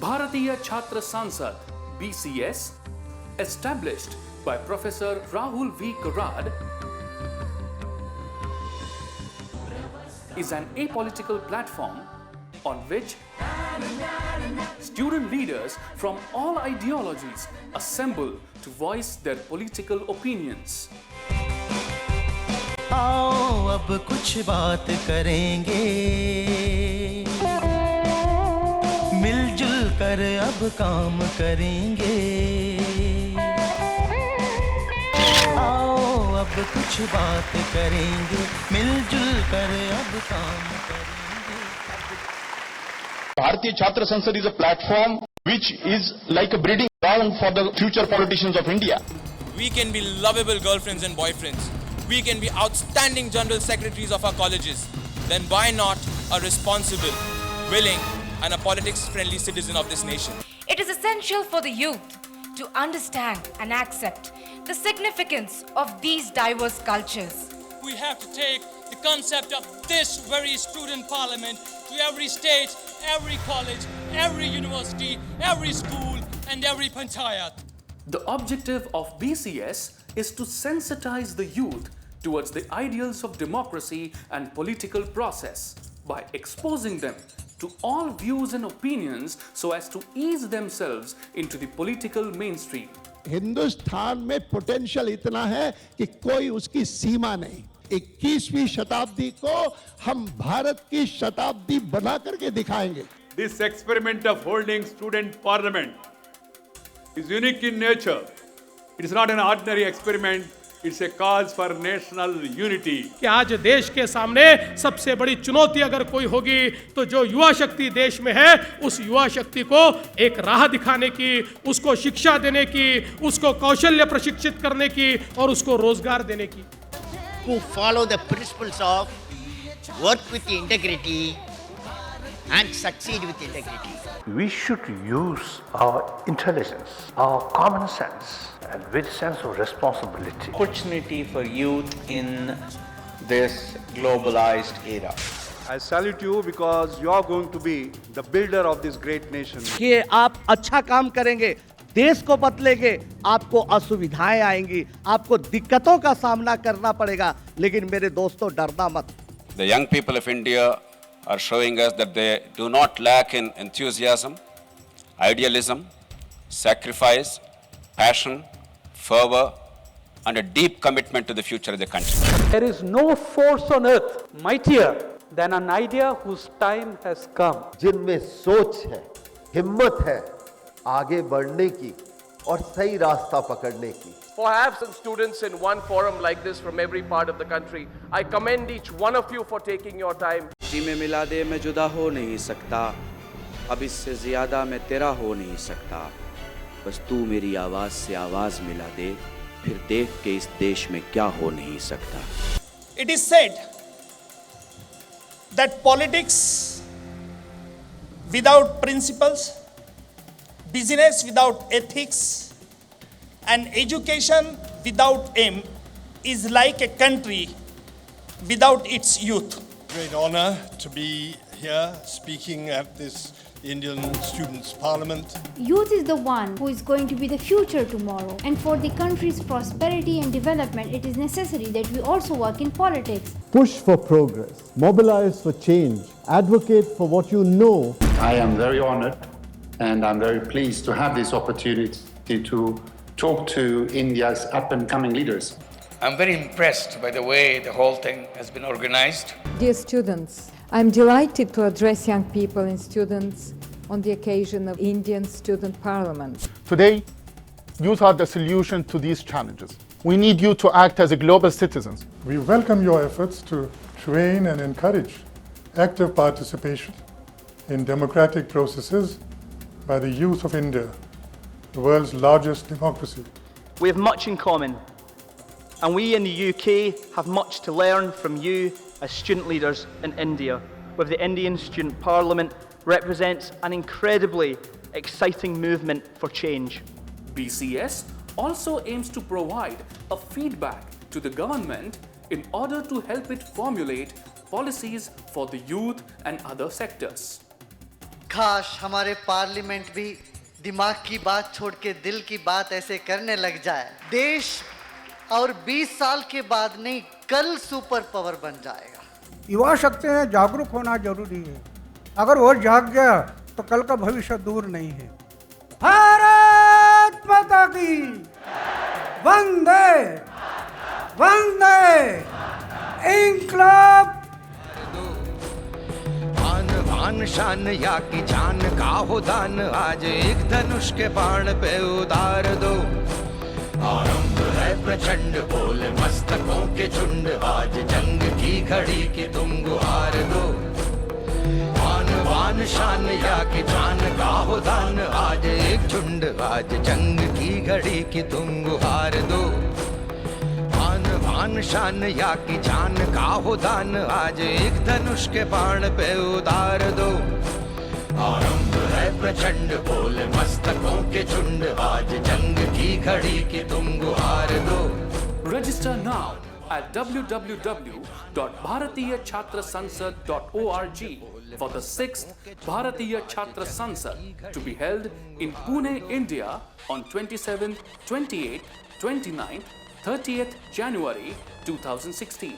Bharatiya Chhatra Sansad (BCS), established by Professor Rahul V. Karad, is an apolitical platform on which student leaders from all ideologies assemble to voice their political opinions. आओ अब कुछ बात करेंगे, मिलजुल कर अब काम करेंगे। आओ अब कुछ बात करेंगे, मिलजुल कर अब काम करेंगे। Bharatiya Chhatra Sansad is a platform which is like a breeding ground for the future politicians of India. We can be lovable girlfriends and boyfriends. We can be outstanding general secretaries of our colleges. Then why not a responsible, willing, and a politics-friendly citizen of this nation? It is essential for the youth to understand and accept the significance of these diverse cultures. We have to take the concept of this very student parliament to every state, every college, every university, every school, and every panchayat. The objective of BCS is to sensitize the youth towards the ideals of democracy and political process by exposing them to all views and opinions so as to ease themselves into the political mainstream. Hindustan में potential इतना है कि कोई उसकी सीमा नहीं। 21वीं शताब्दी को हम भारत की शताब्दी बना करके दिखाएंगे। This experiment of holding student parliament is unique in nature. It is not an ordinary experiment. It's a cause for national unity. कि आज देश के सामने सबसे बड़ी चुनौती अगर कोई होगी तो जो युवा शक्ति देश में है, उस युवा शक्ति को एक राह दिखाने की, उसको शिक्षा देने की, उसको कौशल्य प्रशिक्षित करने की और उसको रोजगार देने की। Who follow the principles of work with integrity and succeed with integrity. We should use our intelligence, our common sense, and with sense of responsibility. Opportunity for youth in this globalized era. I salute you because you are going to be the builder of this great nation. कि आप अच्छा काम करेंगे, देश को बदलेंगे, आपको असुविधाएं आएंगी, आपको दिक्कतों का सामना करना पड़ेगा, लेकिन मेरे दोस्तों डरना मत। The young people of India are showing us that they do not lack in enthusiasm, idealism, sacrifice, passion, fervor, and a deep commitment to the future of the country. There is no force on earth mightier than an idea whose time has come. जिनमें सोच है, हिम्मत है, आगे बढ़ने की और सही रास्ता पकड़ने की। For having students in one forum like this from every part of the country, I commend each one of you for taking your time. जी में मिला दे मैं जुदा हो नहीं सकता, अब इससे ज़्यादा मैं तेरा हो नहीं सकता, बस तू मेरी आवाज़ से आवाज़ मिला दे, फिर देख के इस देश में क्या हो नहीं सकता। It is said that politics without principles, business without ethics, and education without aim is like a country without its youth. Great honor to be here speaking at this Indian Students' Parliament. Youth is the one who is going to be the future tomorrow, and for the country's prosperity and development, it is necessary that we also work in politics. Push for progress, mobilize for change, advocate for what you know. I am very honored and I'm very pleased to have this opportunity to talk to India's up-and-coming leaders. I'm very impressed by the way the whole thing has been organized. Dear students, I'm delighted to address young people and students on the occasion of Indian Student Parliament. Today, youth are the solution to these challenges. We need you to act as global citizens. We welcome your efforts to train and encourage active participation in democratic processes by the youth of India, the world's largest democracy. We have much in common, and we in the UK have much to learn from you as student leaders in India, with the Indian Student Parliament represents an incredibly exciting movement for change. BCS also aims to provide a feedback to the government in order to help it formulate policies for the youth and other sectors. काश हमारे parliament भी दिमाग की बात छोड़ के दिल की बात ऐसे करने लग जाए। देश और 20 साल के बाद नहीं, कल सुपर पावर बन जाएगा। युवा शक्ति में जागरूक होना जरूरी है। अगर वो जाग गया तो कल का भविष्य दूर नहीं है। भारत माता की वंदे वंदे इंकलाब। आन शान या की जान का हो दान, आज एक धनुष के बाण पे उतार दो। आरंभ है प्रचंड, बोले मस्तकों के झुंड, आज जंग की घड़ी की तुम गुहार दो। आन शान या की जान का हो दान, आज एक झुंड, आज जंग की घड़ी की तुम गुहार दो। आन शान या की जान का हो दान, आज एक धनुष के बाण पे उतार दो। आरंभ है प्रचंड, बोले मस्तकों के झुंड, आज जंग की घड़ी की तुम गुहार दो। Register now at www.bharatiyachatrasansad.org for the 6th Bharatiya Chhatra Sansad to be held in Pune, India on 27th, 28th, 29th, 30th January 2016.